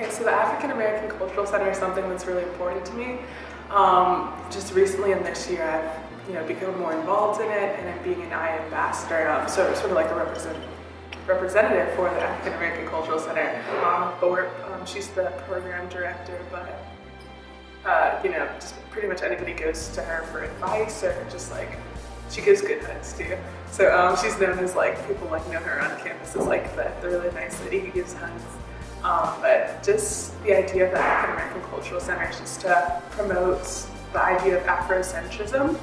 Okay, so the African American Cultural Center is something that's really important to me. Just recently in this year, I've become more involved in it, and I'm being an I ambassador, so sort of like a representative for the African American Cultural Center. Thorpe, she's the program director, but just pretty much anybody goes to her for advice or just like she gives good hugs too. So she's known as people know her on campus as the really nice lady who gives hugs. But just the idea of the African American Cultural Center is just to promote the idea of Afrocentrism.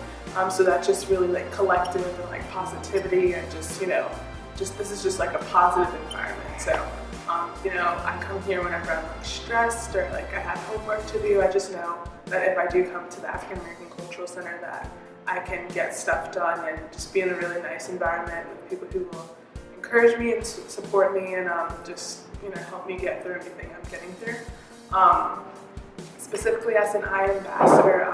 So that's just really collective and positivity and just this is just a positive environment. So I come here whenever I'm stressed or I have homework to do. I just know that if I do come to the African American Cultural Center that I can get stuff done and just be in a really nice environment with people who will encourage me and support me and just help me get through everything I'm getting through. Specifically as an I ambassador,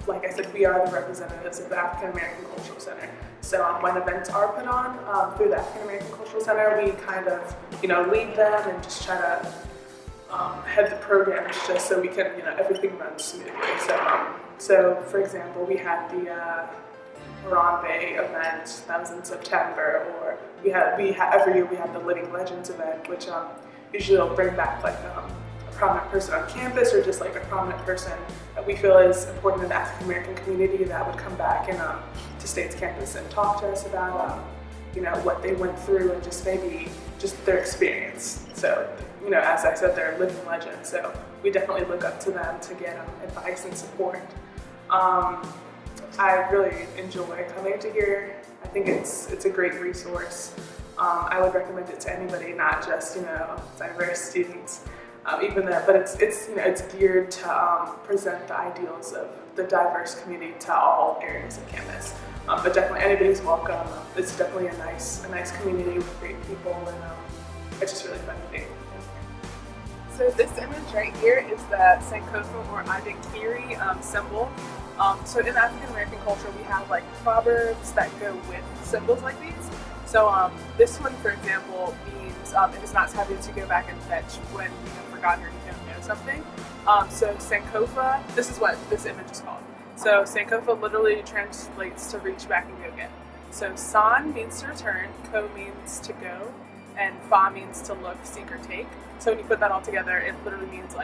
like I said, we are the representatives of the African American Cultural Center. So when events are put on through the African American Cultural Center, we kind of lead them and just try to head the programs just so we can everything runs smoothly. So for example, we had the Harambe event that was in September, or every year we have the Living Legends event, which usually will bring back a prominent person on campus or just a prominent person that we feel is important in the African American community that would come back and to State's campus and talk to us about what they went through and just maybe just their experience. So as I said, they're living legends, so we definitely look up to them to get advice and support. I really enjoy coming to here. I think it's a great resource. I would recommend it to anybody, not just diverse students. But it's geared to present the ideals of the diverse community to all areas of campus. But definitely anybody's welcome. It's definitely a nice community with great people, and it's just really fun to be. So this image right here is the Sankofa or Adekiri symbol. So in African American culture, we have proverbs that go with symbols like these. So this one, for example, means it is not taboo to go back and fetch when you have forgotten or you don't know something. So Sankofa, this is what this image is called. So Sankofa literally translates to reach back and go get. So San means to return, Ko means to go, and Fa means to look, seek, or take. So when you put that all together, it literally means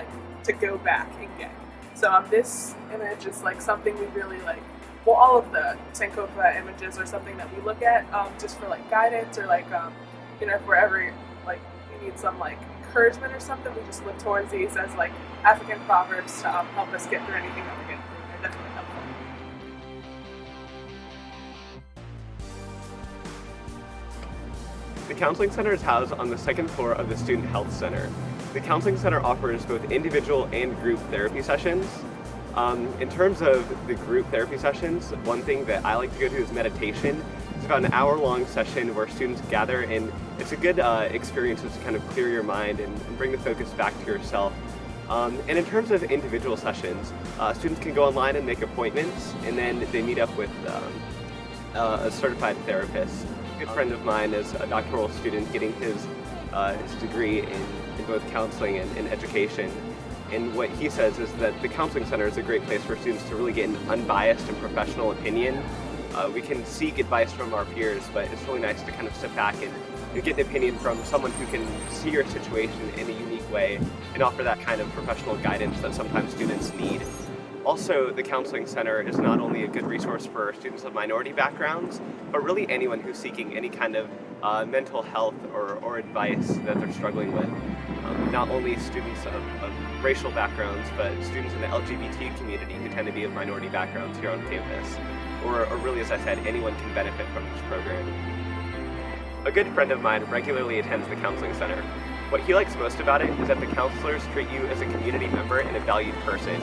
to go back and get. So this image is something we really well, all of the Sankofa images are something that we look at just for guidance or if we're ever you need some encouragement or something, we just look towards these as African proverbs to help us get through anything that we're getting through. They're definitely helpful. The Counseling Center is housed on the second floor of the Student Health Center. The Counseling Center offers both individual and group therapy sessions. In terms of the group therapy sessions, one thing that I like to go to is meditation. It's about an hour-long session where students gather, and it's a good experience to kind of clear your mind and bring the focus back to yourself. And in terms of individual sessions, students can go online and make appointments, and then they meet up with a certified therapist. A good friend of mine is a doctoral student getting his degree in both counseling and education. And what he says is that the Counseling Center is a great place for students to really get an unbiased and professional opinion. We can seek advice from our peers, but it's really nice to kind of sit back and get an opinion from someone who can see your situation in a unique way and offer that kind of professional guidance that sometimes students need. Also, the Counseling Center is not only a good resource for students of minority backgrounds, but really anyone who's seeking any kind of mental health or advice that they're struggling with. Not only students of racial backgrounds, but students in the LGBT community who tend to be of minority backgrounds here on campus. Or really, as I said, anyone can benefit from this program. A good friend of mine regularly attends the Counseling Center. What he likes most about it is that the counselors treat you as a community member and a valued person.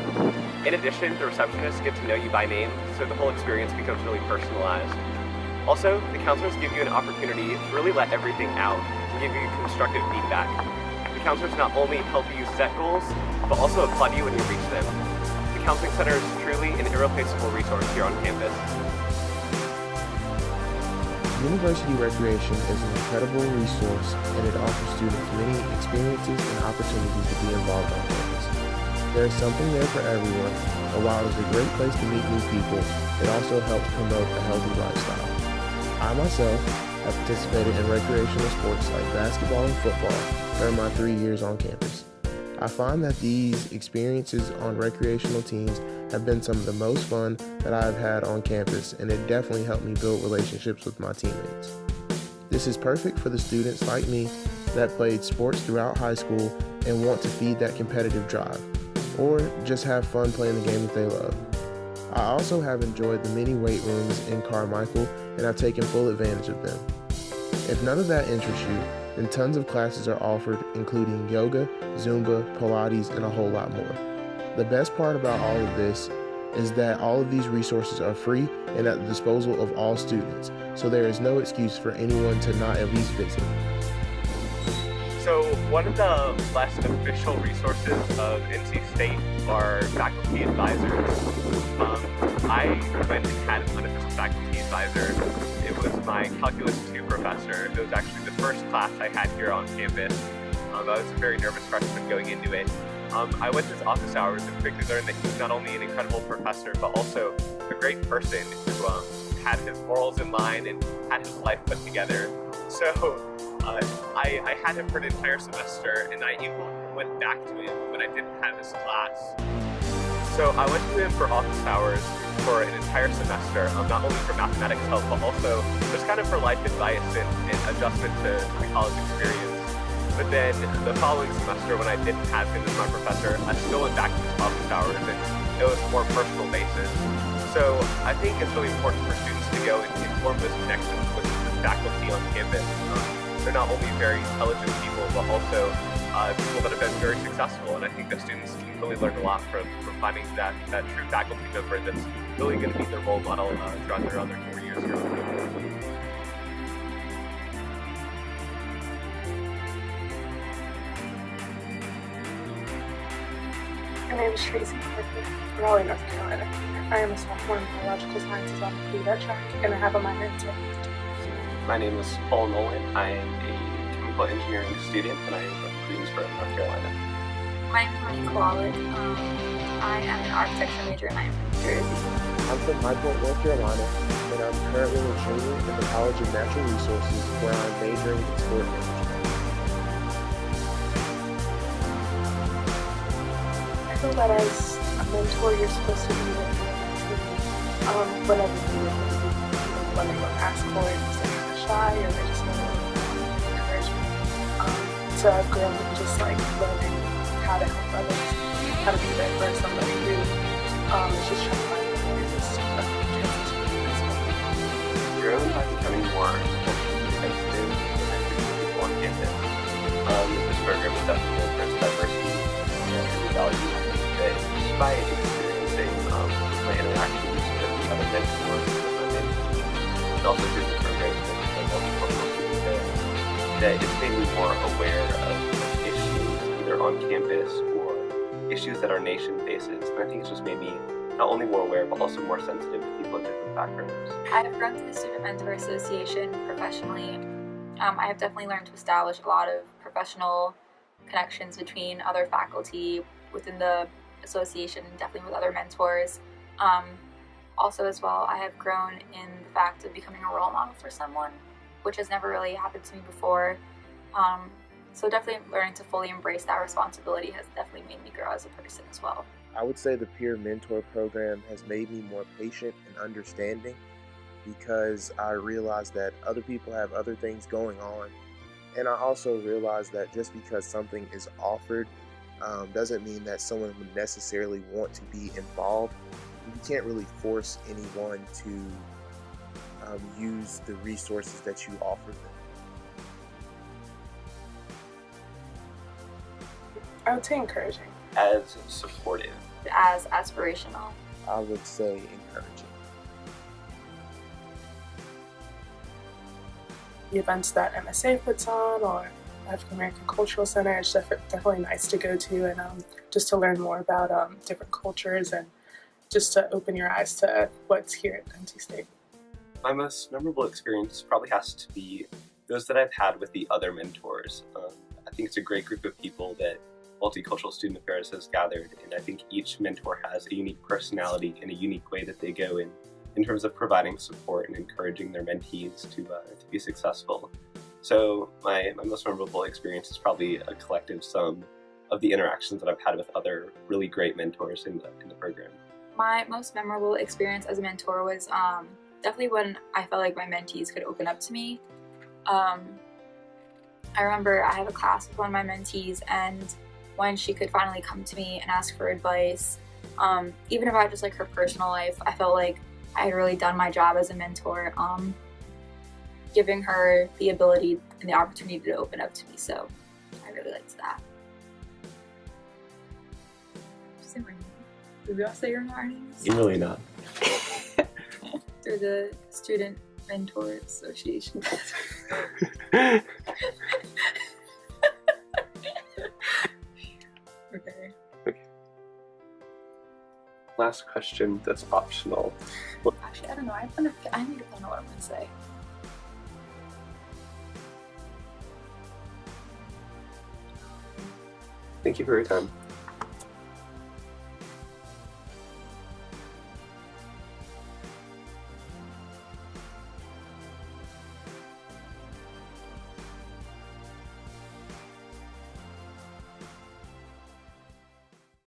In addition, the receptionists get to know you by name, so the whole experience becomes really personalized. Also, the counselors give you an opportunity to really let everything out and give you constructive feedback. The counselors not only help you set goals, but also applaud you when you reach them. The Counseling Center is truly an irreplaceable resource here on campus. University Recreation is an incredible resource, and it offers students many experiences and opportunities to be involved on campus. There is something there for everyone, and while it is a great place to meet new people, it also helps promote a healthy lifestyle. I myself have participated in recreational sports like basketball and football during my 3 years on campus. I find that these experiences on recreational teams have been some of the most fun that I have had on campus, and it definitely helped me build relationships with my teammates. This is perfect for the students like me that played sports throughout high school and want to feed that competitive drive, or just have fun playing the game that they love. I also have enjoyed the many weight rooms in Carmichael, and I've taken full advantage of them. If none of that interests you, then tons of classes are offered, including yoga, Zumba, Pilates, and a whole lot more. The best part about all of this is that all of these resources are free and at the disposal of all students, so there is no excuse for anyone to not at least visit. So one of the less official resources of NC State are faculty advisors. I went and had an unofficial faculty advisor. It was my Calculus 2 professor. It was actually the first class I had here on campus. I was a very nervous freshman going into it. I went to his office hours and quickly learned that he's not only an incredible professor, but also a great person who had his morals in line and had his life put together. So I had him for an entire semester, and I even went back to him when I didn't have his class. So I went to him for office hours for an entire semester, not only for mathematics help, but also just kind of for life advice and adjustment to the college experience. But then the following semester, when I didn't have him as my professor, I still went back to his office hours, and it was a more personal basis. So I think it's really important for students to go and form those connections with the faculty on campus. They're not only very intelligent people, but also people that have been very successful. And I think that students can really learn a lot from finding that true faculty member that's really going to be their role model throughout their other 4 years here on campus. My name is Tracy Parker, from Raleigh, North Carolina. I am a sophomore in biological sciences on the cadet track, and I have a minor in technology. My name is Paul Nolan. I am a chemical engineering student, and I am from Greensboro, North Carolina. My name is Monique Wallet. I am an architecture major, and I am from New Jersey. I'm from High Point, North Carolina, and I'm currently a junior in the College of Natural Resources, where I'm majoring in sport management. I feel that as a mentor, you're supposed to be there whenever you need it. When they don't ask for it, because they're kind of shy or they just want encouragement. So I've grown just like learning how to help others, how to be there for somebody who is just trying to find a way to just transition to this one. Grown by becoming more sensitive and people on campus. This program is definitely embraces diversity and values. Just by experiencing my interactions with other mentors, and also through the programs that multicultural students there, that it's made me more aware of issues either on campus or issues that our nation faces. And I think it's just made me not only more aware, but also more sensitive to people of different backgrounds. I have grown through the Student Mentor Association professionally. I have definitely learned to establish a lot of professional connections between other faculty within the association, and definitely with other mentors. Also as well, I have grown in the fact of becoming a role model for someone, which has never really happened to me before. So definitely learning to fully embrace that responsibility has definitely made me grow as a person as well. I would say the peer mentor program has made me more patient and understanding, because I realized that other people have other things going on. And I also realized that just because something is offered doesn't mean that someone would necessarily want to be involved. You can't really force anyone to use the resources that you offer them. I would say encouraging. As supportive. As aspirational. I would say encouraging. The events that MSA puts on or African American Cultural Center, it's definitely nice to go to, and just to learn more about different cultures and just to open your eyes to what's here at NC State. My most memorable experience probably has to be those that I've had with the other mentors. I think it's a great group of people that Multicultural Student Affairs has gathered, and I think each mentor has a unique personality and a unique way that they go in terms of providing support and encouraging their mentees to be successful. So my most memorable experience is probably a collective sum of the interactions that I've had with other really great mentors in the program. My most memorable experience as a mentor was definitely when I felt like my mentees could open up to me. I remember I have a class with one of my mentees, and when she could finally come to me and ask for advice, even about just like her personal life, I felt like I had really done my job as a mentor, giving her the ability and the opportunity to open up to me. So I really liked that. Did we all say your names? Really not. Through the Student Mentor Association. Okay. Last question that's optional. Actually, I don't know. I need to find out what I'm going to say. Thank you for your time.